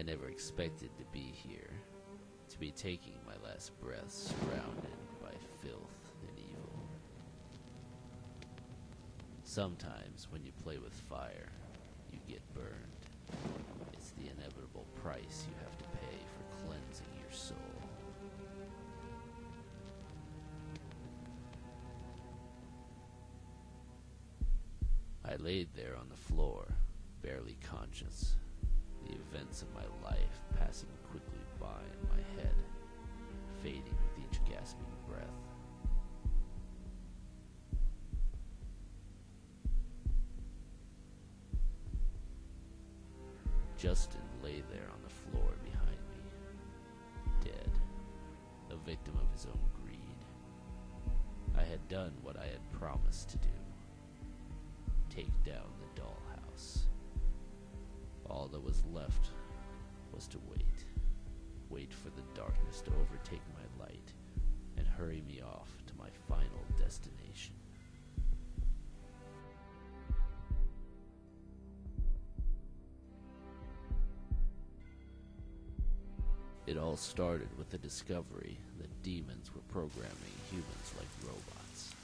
never expected to be here, to be taking my last breath surrounded by filth and evil. Sometimes when you play with fire, you get burned. It's the inevitable price you have to pay for cleansing your soul. I laid there on the floor, barely conscious, the events of my life passing quickly by in my head, fading with each gasping breath. Justin lay there on the floor behind me, dead, a victim of his own greed. I had done what I had promised to do. Take down the dollhouse. All that was left was to wait for the darkness to overtake my light and hurry me off to my final destination. It all started with the discovery that demons were programming humans like robots.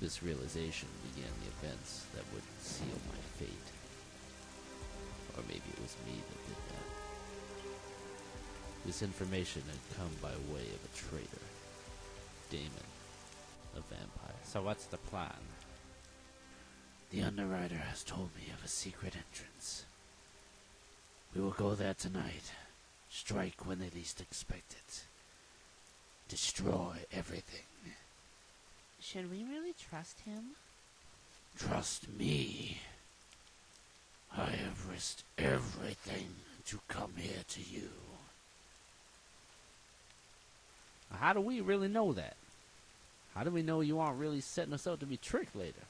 This realization began the events that would seal my fate. Or maybe it was me that did that. This information had come by way of a traitor. Damon, a vampire. So what's the plan? The underwriter has told me of a secret entrance. We will go there tonight. Strike when they least expect it. Destroy everything. Should we really trust him? Trust me. I have risked everything to come here to you. How do we really know that? How do we know you aren't really setting us up to be tricked later?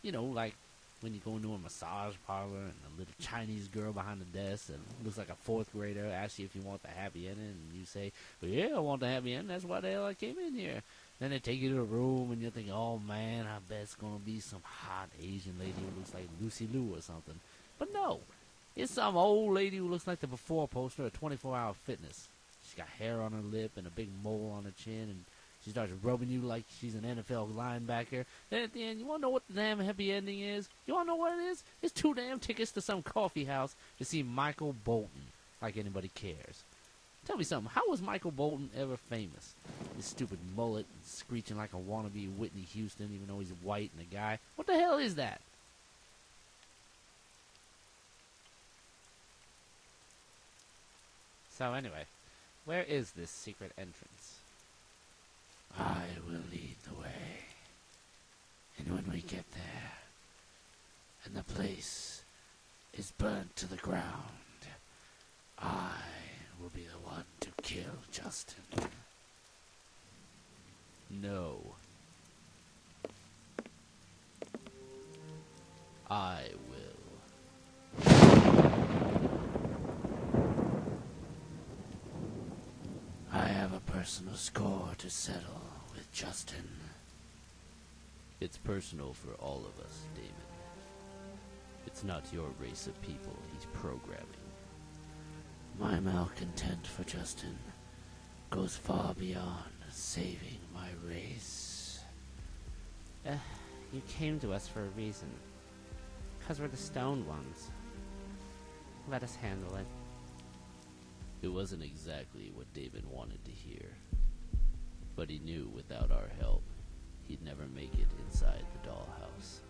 You know, like when you go into a massage parlor and a little Chinese girl behind the desk that looks like a fourth grader asks you if you want the happy ending, and you say, well, yeah, I want the happy ending. That's why the hell I came in here. Then they take you to a room, and you're thinking, oh, man, I bet it's going to be some hot Asian lady who looks like Lucy Liu or something. But no, it's some old lady who looks like the before poster of 24-Hour Fitness. She's got hair on her lip and a big mole on her chin, and she starts rubbing you like she's an NFL linebacker. Then at the end, you want to know what the damn happy ending is? You want to know what it is? It's 2 damn tickets to some coffee house to see Michael Bolton, like anybody cares. Tell me something, how was Michael Bolton ever famous? His stupid mullet and screeching like a wannabe Whitney Houston, even though he's white and a guy. What the hell is that? So anyway, where is this secret entrance? I will lead the way. And when we get there, and the place is burnt to the ground, I will be the one to kill Justin. No. I will. I have a personal score to settle with Justin. It's personal for all of us, Damon. It's not your race of people he's programming. My malcontent for Justin goes far beyond saving my race. You came to us for a reason. 'Cause we're the stoned ones. Let us handle it. It wasn't exactly what Damon wanted to hear. But he knew without our help, he'd never make it inside the dollhouse.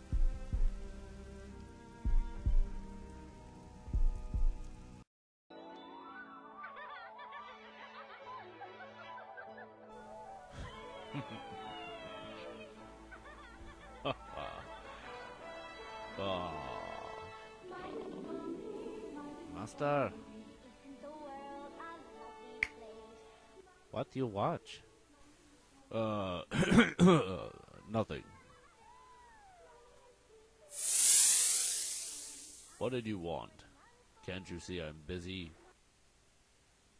Oh. Master, what do you watch? Nothing. What did you want? Can't you see I'm busy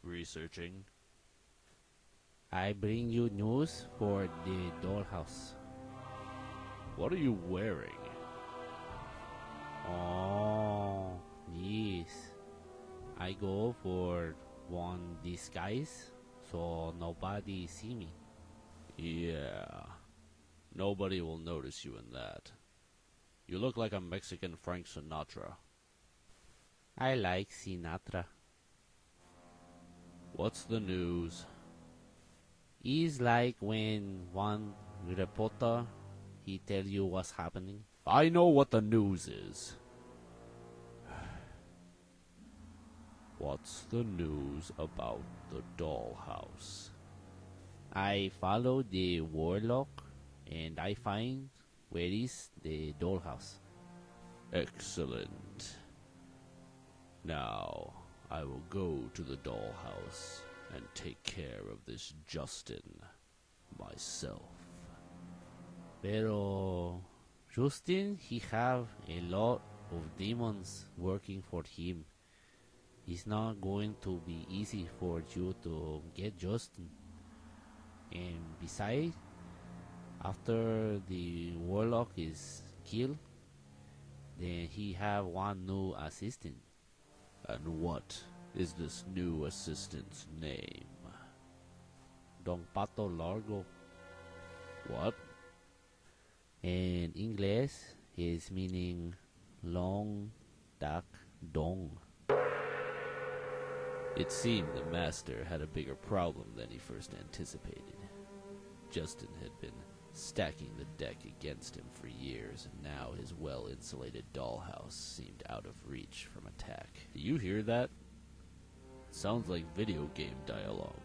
researching? I bring you news for the dollhouse. What are you wearing? Oh, yes. I go for one disguise so nobody see me. Yeah. Nobody will notice you in that. You look like a Mexican Frank Sinatra. I like Sinatra. What's the news? It's like when one reporter he tell you what's happening. I know what the news is. What's the news about the dollhouse? I follow the warlock and I find where is the dollhouse. Excellent. Now, I will go to the dollhouse and take care of this Justin myself. Pero Justin he have a lot of demons working for him. It's not going to be easy for you to get Justin. And besides, after the warlock is killed, then he have one new assistant. And what is this new assistant's name? Don Pato Largo. What? In English, his meaning long, dark, dong. It seemed the master had a bigger problem than he first anticipated. Justin had been stacking the deck against him for years, and now his well-insulated dollhouse seemed out of reach from attack. Do you hear that? Sounds like video game dialogue.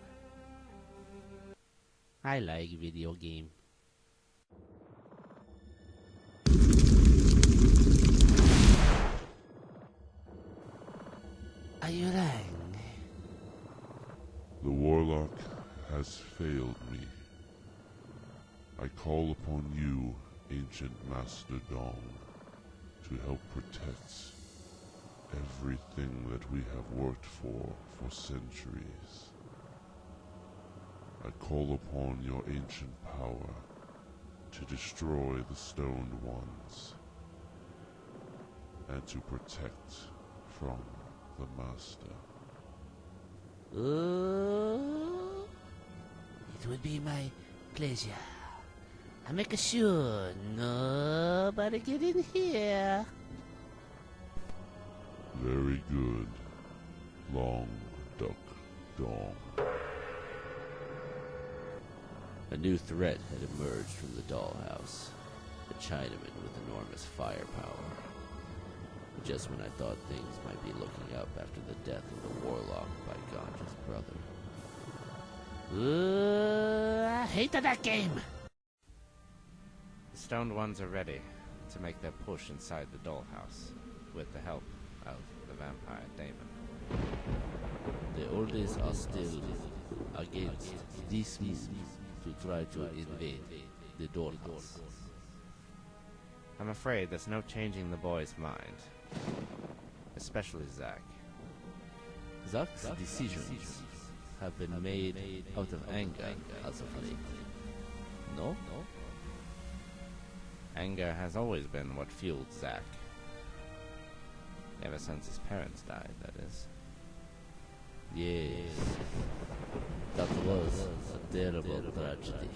I like video game. Are you lying? The warlock has failed me. I call upon you, ancient Master Dong, to help protect everything that we have worked for centuries. I call upon your ancient power to destroy the stoned ones and to protect from the Master. It would be my pleasure. I make sure nobody get in here. Very good. Long Duck Dong. A new threat had emerged from the dollhouse. A Chinaman with enormous firepower. Just when I thought things might be looking up after the death of the warlock by Ganja's brother. I hated that game. The stoned ones are ready to make their push inside the dollhouse with the help of the vampire Damon. The oldies are still against this move to try to invade the dollhouse. I'm afraid there's no changing the boy's mind. Especially Zack. Zack's decisions have been made out of anger as of late. No? Anger has always been what fueled Zack. Ever since his parents died, that is. Yes. That was a terrible tragedy.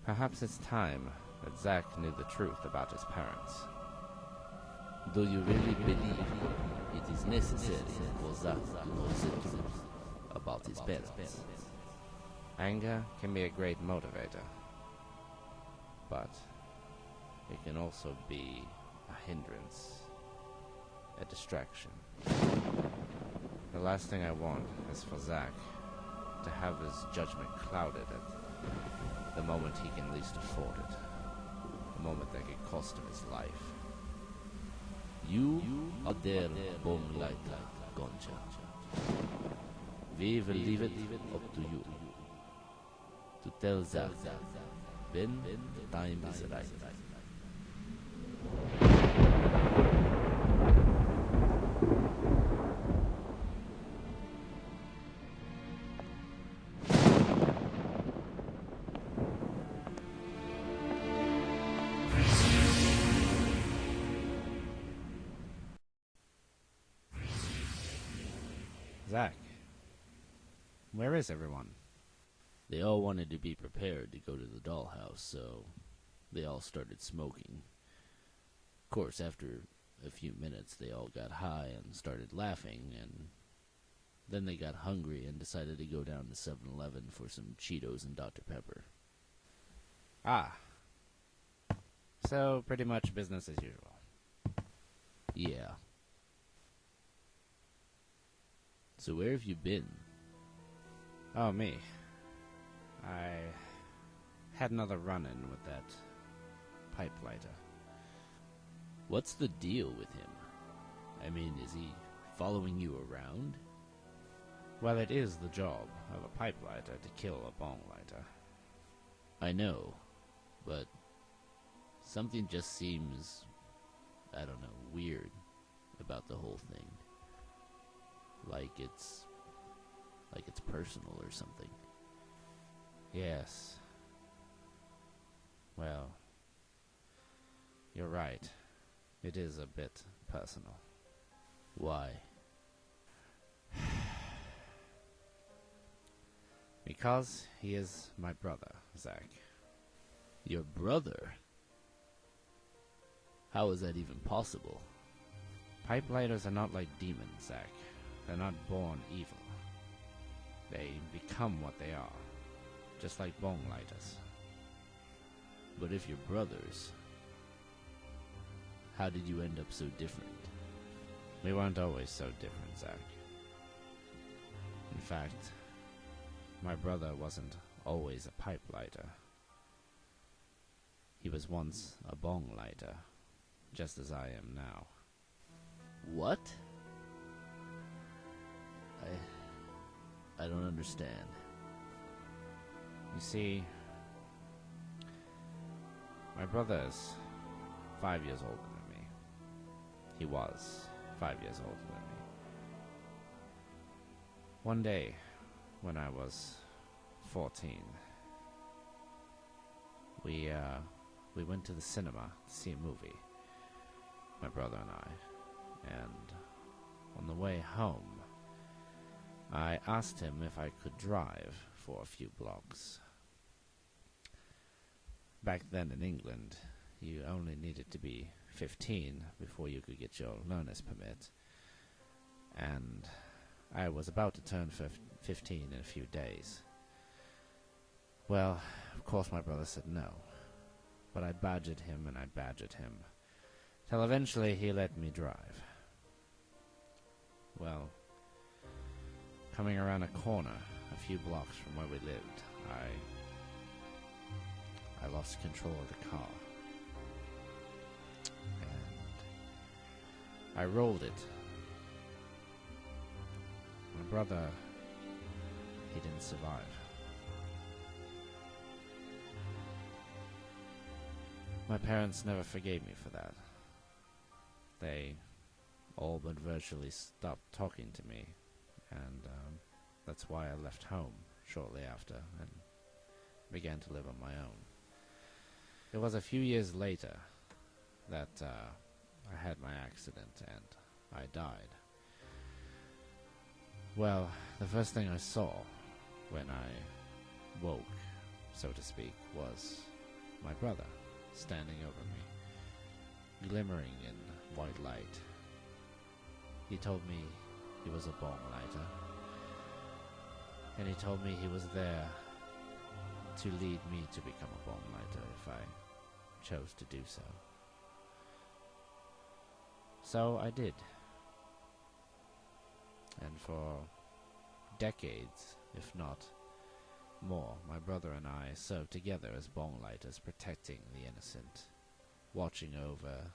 Perhaps it's time that Zack knew the truth about his parents. Do you really believe it is necessary for Zack to know the truth about his parents? Anger can be a great motivator, but it can also be a hindrance, a distraction. The last thing I want is for Zack to have his judgment clouded at the moment he can least afford it, the moment that could cost him his life. You are there, Bong Lighter, Ganja. We will leave it up to you to tell Zack when the time is right. Zack, where is everyone? They all wanted to be prepared to go to the Dollhouse, so they all started smoking. Of course, after a few minutes, they all got high and started laughing, and then they got hungry and decided to go down to 7-Eleven for some Cheetos and Dr. Pepper. Ah. So, pretty much business as usual. Yeah. So where have you been? Oh, me. I had another run-in with that pipe lighter. What's the deal with him? I mean, is he following you around? Well, it is the job of a pipe lighter to kill a bong lighter. I know, but something just seems, I don't know, weird about the whole thing. Like it's personal or something. Yes. Well, you're right. It is a bit personal. Why? Because he is my brother, Zack. Your brother? How is that even possible? Pipe lighters are not like demons, Zack. They're not born evil. They become what they are, just like bong lighters. But if you're brothers, how did you end up so different? We weren't always so different, Zack. In fact, my brother wasn't always a pipe lighter. He was once a bong lighter, just as I am now. What? I don't understand. You see, my brother is 5 years older than me. He was 5 years older than me. One day, when I was 14, we went to the cinema to see a movie, my brother and I, and on the way home, I asked him if I could drive for a few blocks. Back then in England, you only needed to be 15 before you could get your learner's permit, and I was about to turn 15 in a few days. Well, of course my brother said no, but I badgered him and I badgered him, till eventually he let me drive. Well, coming around a corner a few blocks from where we lived, I lost control of the car, and I rolled it. My brother, he didn't survive. My parents never forgave me for that. They all but virtually stopped talking to me, and that's why I left home shortly after and began to live on my own. It was a few years later that I had my accident and I died. Well, the first thing I saw when I woke, so to speak, was my brother standing over me, glimmering in white light. He told me he was a bong lighter, and he told me he was there to lead me to become a bong lighter if I chose to do so. So I did. And for decades, if not more, my brother and I served together as bong lighters, protecting the innocent, watching over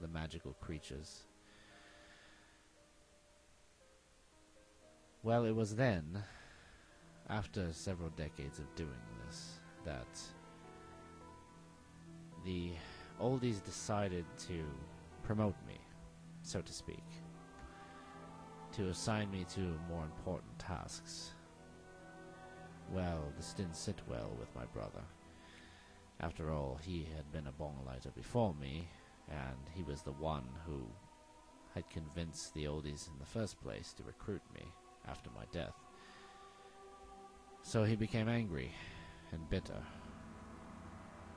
the magical creatures. Well, it was then, after several decades of doing this, that the oldies decided to promote me, so to speak, to assign me to more important tasks. Well, this didn't sit well with my brother. After all, he had been a bong lighter before me, and he was the one who had convinced the oldies in the first place to recruit me after my death. So he became angry and bitter.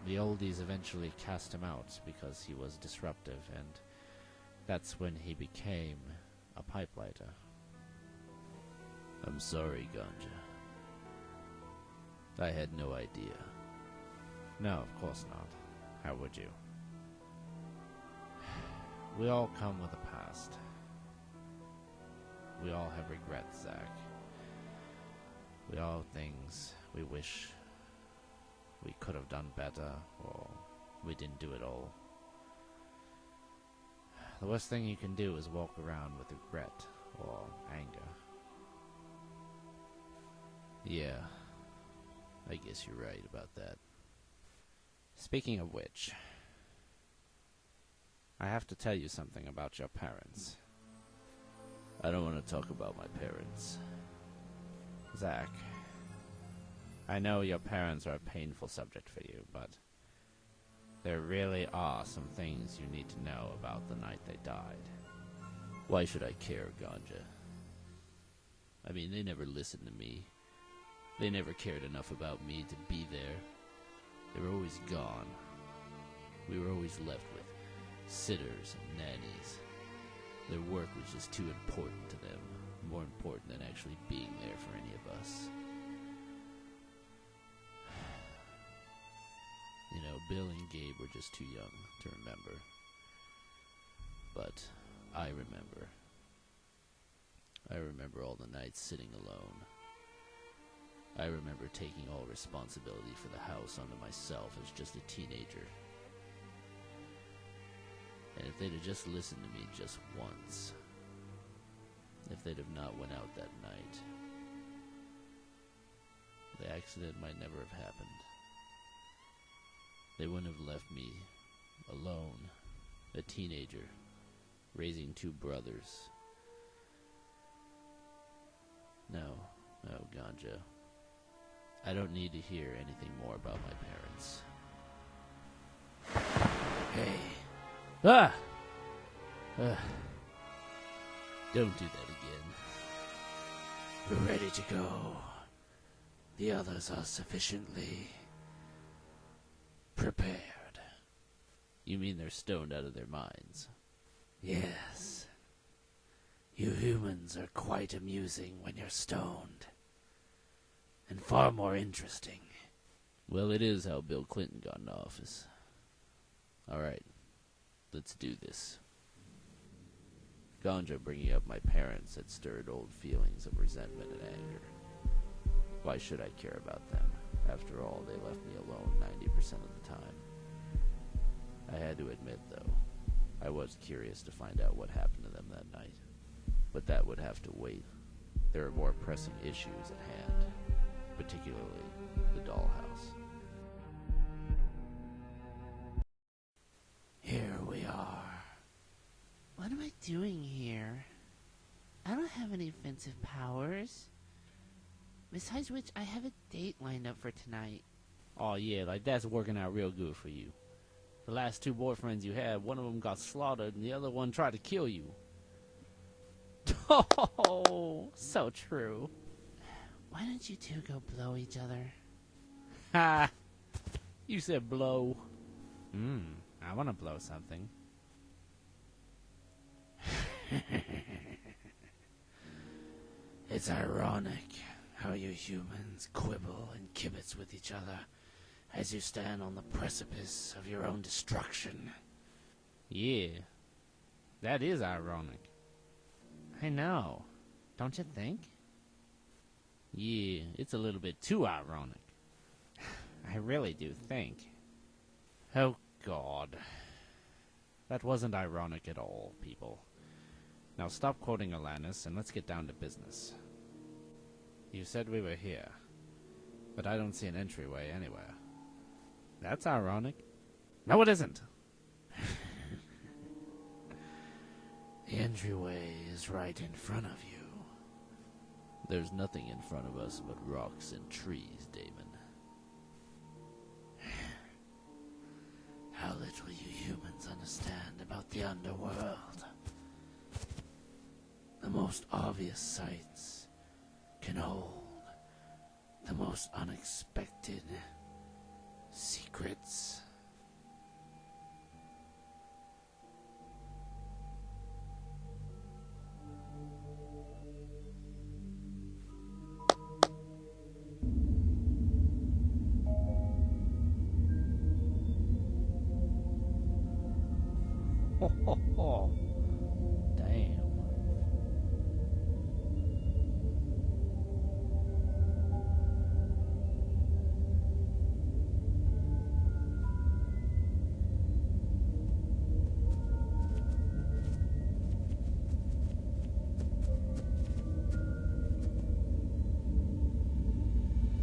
The oldies eventually cast him out because he was disruptive, and that's when he became a pipe lighter. I'm sorry, Ganja. I had no idea. No, of course not. How would you? We all come with a past. We all have regrets, Zack. We all have things we wish we could have done better, or we didn't do it all. The worst thing you can do is walk around with regret or anger. Yeah, I guess you're right about that. Speaking of which, I have to tell you something about your parents. I don't want to talk about my parents. Zack, I know your parents are a painful subject for you, but there really are some things you need to know about the night they died. Why should I care, Ganja? I mean, they never listened to me. They never cared enough about me to be there. They were always gone. We were always left with sitters and nannies. Their work was just too important to them, more important than actually being there for any of us. You know, Bill and Gabe were just too young to remember. But I remember. I remember all the nights sitting alone. I remember taking all responsibility for the house onto myself as just a teenager. And if they'd have just listened to me just once, if they'd have not went out that night, the accident might never have happened. They wouldn't have left me alone, a teenager, raising two brothers. No, Ganja. I don't need to hear anything more about my parents. Hey. Ah! Don't do that again. We're ready to go. The others are sufficiently prepared. You mean they're stoned out of their minds? Yes. You humans are quite amusing when you're stoned. And far more interesting. Well, it is how Bill Clinton got into office. Alright, let's do this. Ganja bringing up my parents had stirred old feelings of resentment and anger. Why should I care about them? After all, they left me alone 90% of the time. I had to admit, though, I was curious to find out what happened to them that night. But that would have to wait. There are more pressing issues at hand, particularly the Dollhouse. Here we are. What am I doing here? I don't have any offensive powers. Besides which, I have a date lined up for tonight. Oh yeah, like that's working out real good for you. The last two boyfriends you had, one of them got slaughtered and the other one tried to kill you. Oh, so true. Why don't you two go blow each other? Ha! You said blow. I want to blow something. It's ironic how you humans quibble and kibitz with each other as you stand on the precipice of your own destruction. Yeah, that is ironic. I know, don't you think? Yeah, it's a little bit too ironic. I really do think. Oh, God. That wasn't ironic at all, people. Now stop quoting Alanis and let's get down to business. You said we were here, but I don't see an entryway anywhere. That's ironic. No, it isn't. The entryway is right in front of you. There's nothing in front of us but rocks and trees, Damon. How little you humans understand about the underworld. most obvious sights can hold the most unexpected secrets. Ho, ho, ho. Damn.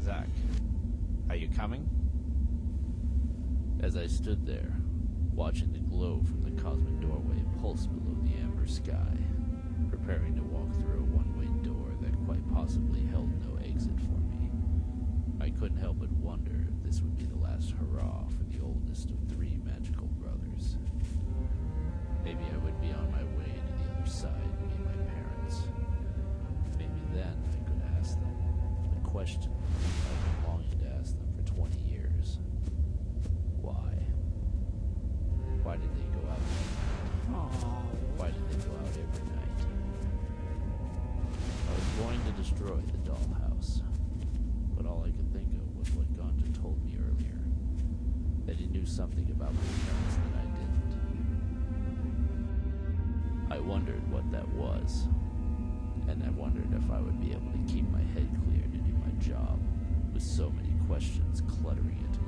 Zack, are you coming? As I stood there, watching the glow from the cosmic doorway pulse below the amber sky, preparing to walk through a one-way door that quite possibly held no exit for me, I couldn't help but wonder if this would be the last hurrah for the oldest of three magical brothers. Maybe I would be on my way to the other side and meet my parents. Maybe then I could ask them the question I've been longing to ask them for 20 years. Why? Why did they go out? Why did they go out every night? I was going to destroy the dollhouse, but all I could think of was what Ganja told me earlier, that he knew something about my parents that I didn't. I wondered what that was, and I wondered if I would be able to keep my head clear to do my job, with so many questions cluttering into